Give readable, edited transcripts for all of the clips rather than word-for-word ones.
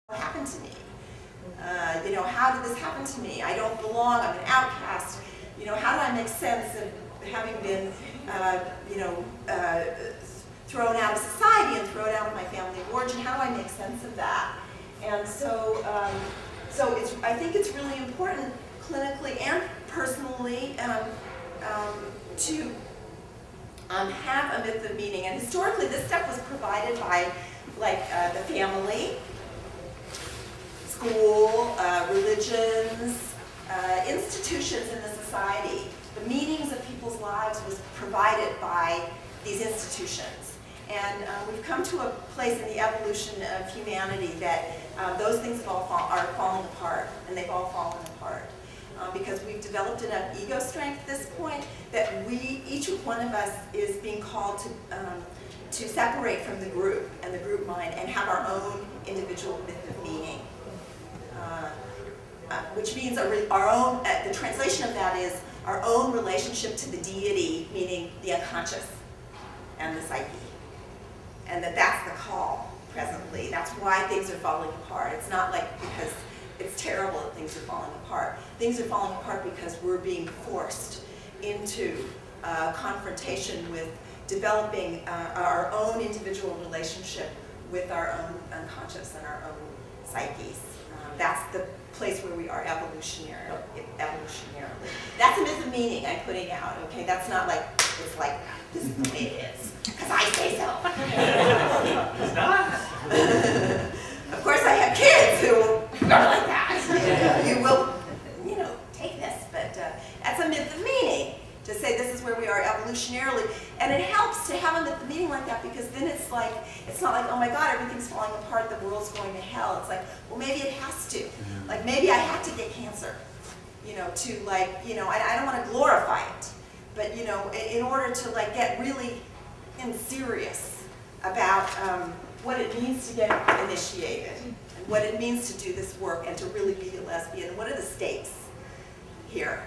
What happened to me? You know, how did this happen to me? I don't belong, I'm an outcast. You know, how do I make sense of having been, you know, thrown out of society and thrown out of my family of origin? How do I make sense of that? And so, I think it's really important clinically and personally to have a myth of meaning. And historically, this stuff was provided by, like, the family, school, religions, institutions in the society. The meanings of people's lives was provided by these institutions. And we've come to a place in the evolution of humanity that those things have are falling apart, and they've all fallen apart. Because we've developed enough ego strength at this point that each one of us is being called to separate from the group and the group mind and have our own individual myth of meaning. Which means our own, the translation of that is our own relationship to the deity, meaning the unconscious and the psyche. And that's the call presently. That's why things are falling apart. It's not like because it's terrible that things are falling apart. Things are falling apart because we're being forced into confrontation with developing our own individual relationship with our own unconscious and our own psyches. That's the place where we are evolutionarily. That's a myth of meaning I'm putting out, okay? That's not like, it's like that. This is the way it is, because I say so. It's not. Of course, I have kids who are like that. You will, you know, take this, but that's a myth of meaning, to say this is where we are evolutionarily. And it helps to have a myth of meaning like that, because then it's like, it's not like, oh my God, everything's falling apart, the world's going to hell. It's like, well, maybe it has to. Like, maybe I had to get cancer, you know, to like, you know, I don't want to glorify it, but, you know, in order to like get really serious about what it means to get initiated, and what it means to do this work, and to really be a lesbian. What are the stakes here?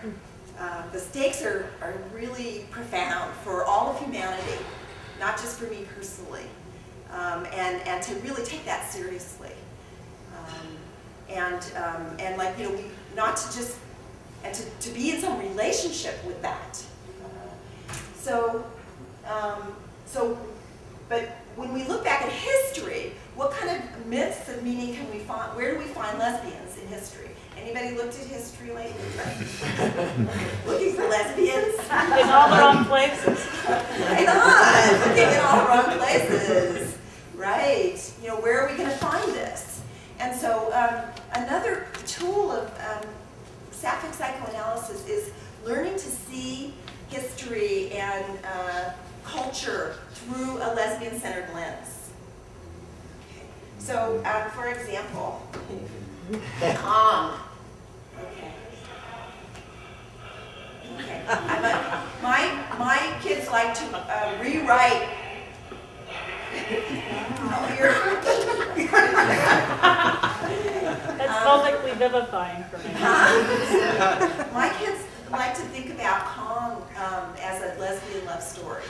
The stakes are really profound for all of humanity, not just for me personally, and to really take that seriously. And like, you know, not to just, and to be in some relationship with that. But when we look back at history, what kind of myths of meaning can we find? Where do we find lesbians in history? Anybody looked at history lately? Looking for lesbians? In all the wrong places. Right on! Looking in all the wrong places. Right. You know, where are we going to find this? And so another tool of sapphic psychoanalysis is learning to see history and culture through a lesbian-centered lens. Okay. So, for example, Kong. Okay. Okay. My kids like to rewrite. That's publicly vivifying for me. My kids like to think about Kong as a lesbian love story.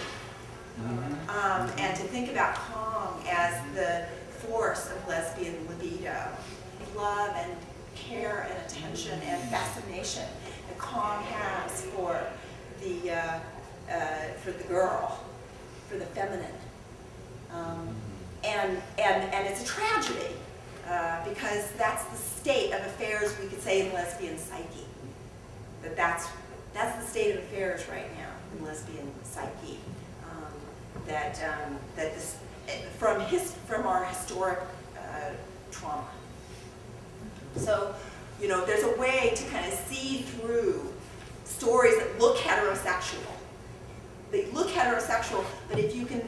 And to think about Kong as the force of lesbian libido, love and care and attention and fascination that Kong has for the girl, for the feminine. And it's a tragedy, because that's the state of affairs, we could say, in lesbian psyche. That's the state of affairs right now in lesbian psyche. From our historic trauma. So, you know, there's a way to kind of see through stories that look heterosexual. They look heterosexual, but if you can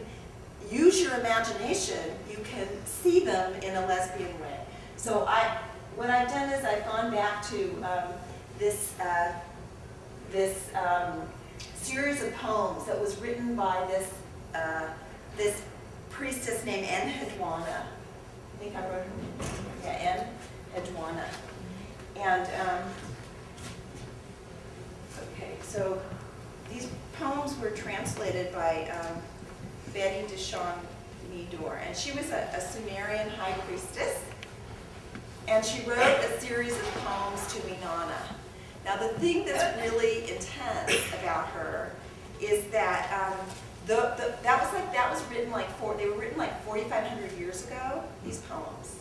use your imagination, you can see them in a lesbian way. So what I've done is I've gone back to this series of poems that was written by this priestess named Enheduanna. I think I wrote her name. Yeah, Enheduanna. And okay, so these poems were translated by Betty Deschamps Nidor, and she was a Sumerian high priestess And she wrote a series of poems to Inanna. Now the thing that's really intense about her is that that was written like they were written like 4,500 years ago, these poems.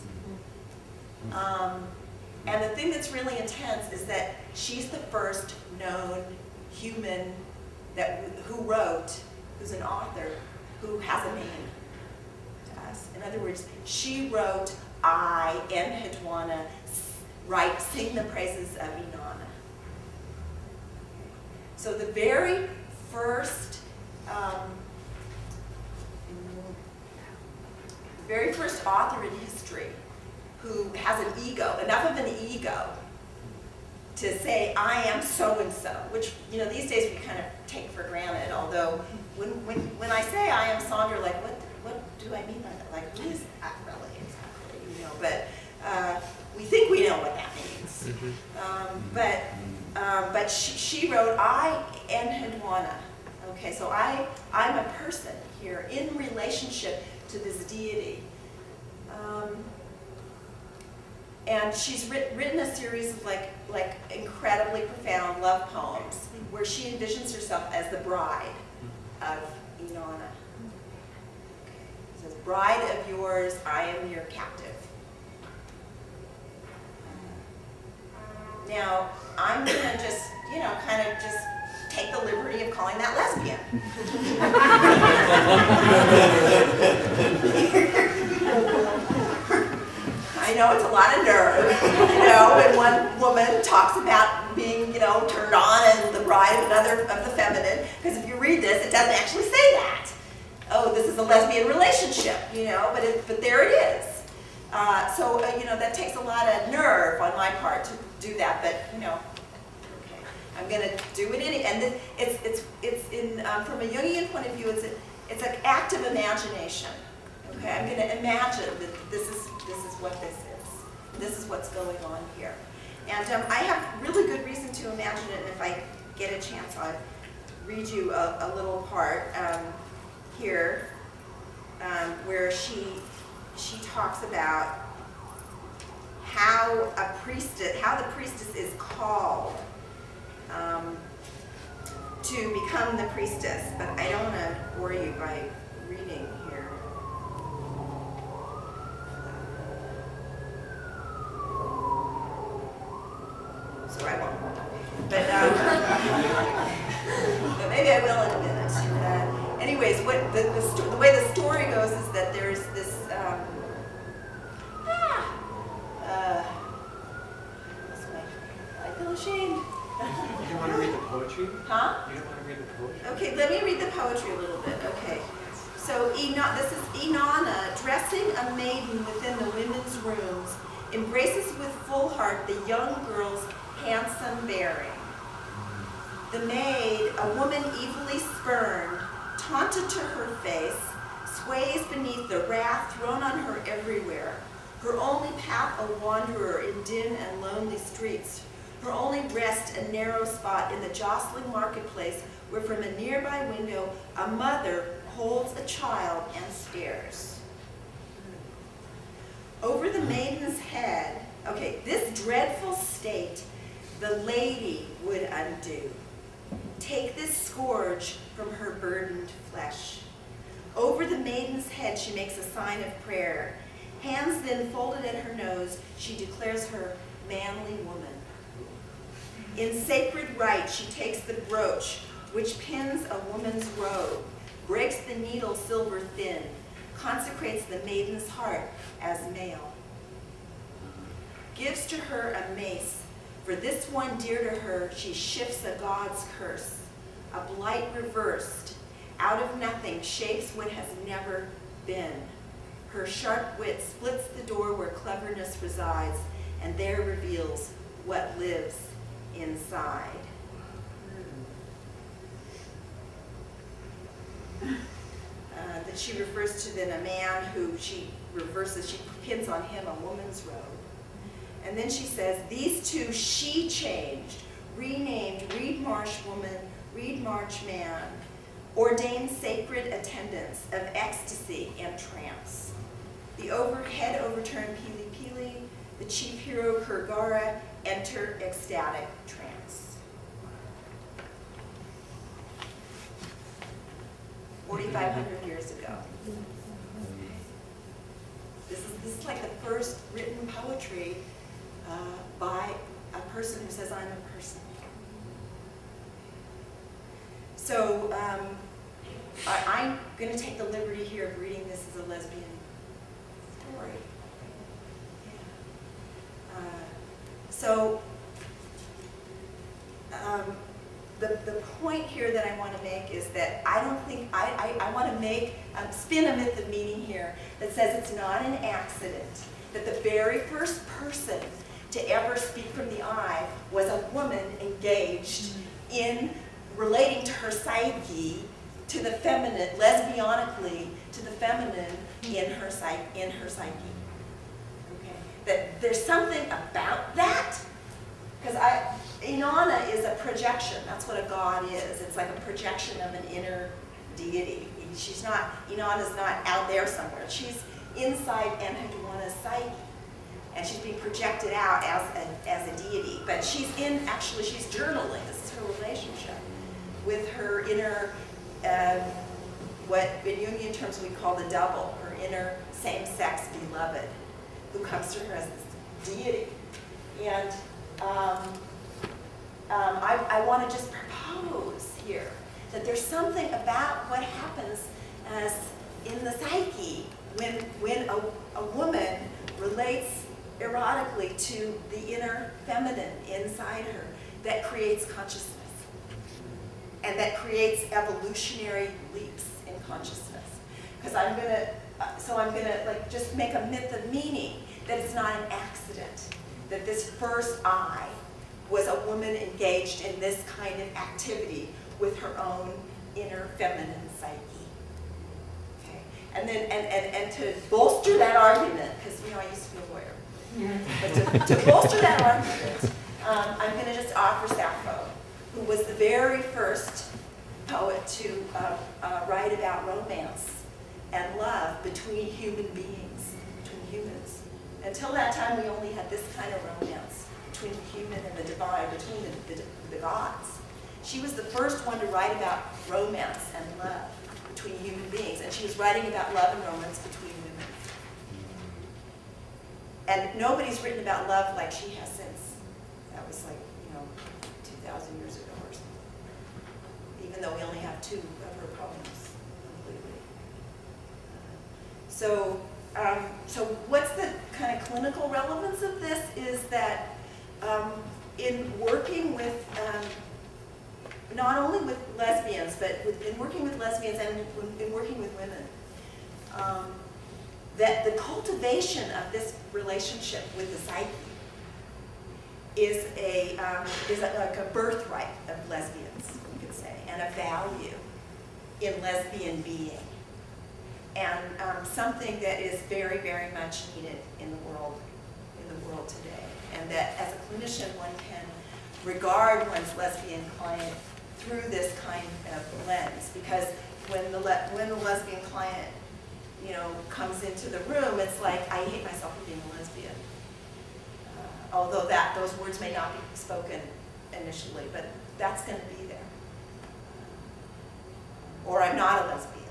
And the thing that's really intense is that she's the first known human who's an author, who has a name to us. In other words, she wrote, I, Enheduanna, sing the praises of Inanna. So the very first author in history who has an ego, enough of an ego, to say, I am so-and-so, which, you know, these days we kind of take for granted, although when I say I am Sandra, like, what do I mean by that? Like, who is that really exactly, you know? But we think we know what that means. But she wrote, I, Enheduanna. Okay, so I'm a person here in relationship to this deity. And she's written a series of like incredibly profound love poems where she envisions herself as the bride of Inanna. Okay. It says, bride of yours, I am your captive. Now, I'm gonna just, you know, kind of just take the liberty of calling that lesbian. I know it's a lot of nerve, you know, when one woman talks about being, you know, turned on and the bride of another of the feminine, because if you read this, it doesn't actually say that. Oh, this is a lesbian relationship, you know, but there it is. You know, that takes a lot of nerve on my part to do that, but, you know, okay, I'm going to do it and it's in from a Jungian point of view, it's an act of imagination. Okay, I'm going to imagine that this is what this is. This is what's going on here. And I have really good reason to imagine it, and if I get a chance, I'll read you a little part here where she talks about how the priestess is called to become the priestess. But I don't want to bore you by reading here. So I won't. But maybe I will in a minute. Anyways, what the way the story goes is that there's this. I feel ashamed. You don't want to read the poetry? Huh? You don't want to read the poetry? Okay, let me read the poetry a little bit. Okay. So this is Inanna, dressing a maiden within the women's rooms, embraces with full heart the young girl's handsome bearing. The maid, a woman evilly spurned, taunted to her face, sways beneath the wrath thrown on her everywhere. Her only path a wanderer in dim and lonely streets. Her only rest a narrow spot in the jostling marketplace where from a nearby window a mother holds a child and stares. Over the maiden's head, okay, this dreadful state the lady would undo. Take this scourge from her burdened flesh. Over the maiden's head she makes a sign of prayer. Hands then folded at her nose, she declares her manly woman. In sacred rite she takes the brooch which pins a woman's robe, breaks the needle silver thin, consecrates the maiden's heart as male. Gives to her a mace, for this one dear to her she shifts a god's curse, a blight reversed, out of nothing shapes what has never been. Her sharp wit splits the door where cleverness resides, and there reveals what lives inside. That she refers to then a man who she reverses, she pins on him a woman's robe. And then she says, these two she changed, renamed Reed Marsh woman, Reed Marsh man, ordained sacred attendants of ecstasy and trance. The overhead overturned peely peely, the chief hero Kurgara enter ecstatic trance. 4,500 years ago. This is like the first written poetry by a person who says, I'm a person. So I'm going to take the liberty here of reading this as a lesbian story. So the point here that I want to make is that I don't think, I want to make, spin a myth of meaning here that says it's not an accident that the very first person to ever speak from the I was a woman engaged in relating to her psyche, to the feminine, lesbianically, to the feminine in her psyche. Okay? That there's something about that, because Inanna is a projection. That's what a god is. It's like a projection of an inner deity. She's not, Inanna's not out there somewhere. She's inside Enheduanna's psyche. And she's being projected out as a deity. But she's actually she's journaling. This is her relationship with her inner, what in Jungian terms we call the double, her inner same-sex beloved, who comes to her as this deity. And I want to just propose here that there's something about what happens as in the psyche when a woman relates erotically to the inner feminine inside her that creates consciousness and that creates evolutionary leaps in consciousness. Because I'm gonna like just make a myth of meaning that it's not an accident that this first I was a woman engaged in this kind of activity with her own inner feminine psyche. Okay, and then and to bolster that argument, because I used to be a lawyer. But to bolster that argument, I'm going to just offer Sappho, who was the very first poet to write about romance and love between human beings, between humans. Until that time, we only had this kind of romance between the human and the divine, between the gods. She was the first one to write about romance and love between human beings, and she was writing about love and romance between women. And nobody's written about love like she has since. That was like, 2,000 years ago or something. Even though we only have 2 of her poems completely. So what's the kind of clinical relevance of this is that in working with, not only with lesbians, but in working with lesbians and in working with women, that the cultivation of this relationship with the psyche is like a birthright of lesbians, you could say, and a value in lesbian being, and something that is very, very much needed in the world today, and that as a clinician one can regard one's lesbian client through this kind of lens, because when the lesbian client comes into the room, it's like, I hate myself for being a lesbian. Although those words may not be spoken initially, but that's going to be there. Or I'm not a lesbian.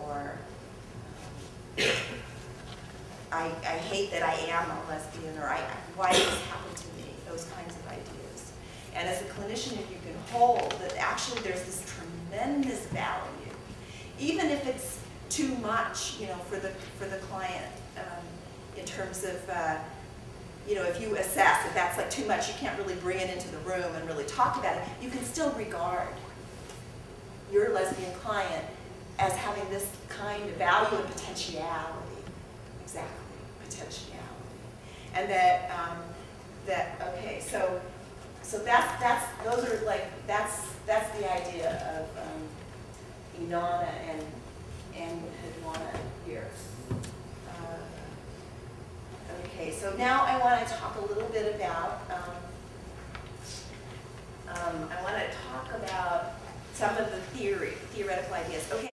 Or I hate that I am a lesbian, or why did this happen to me? Those kinds of ideas. And as a clinician, if you can hold that actually there's this tremendous value, even if it's too much, for the client, in terms of, if you assess that that's like too much, you can't really bring it into the room and really talk about it, you can still regard your lesbian client as having this kind of value and potentiality. Exactly, potentiality. And okay, so those are like, that's the idea of Inanna and Enheduanna here. Okay, so now I want to talk a little bit about some of the theoretical ideas. Okay.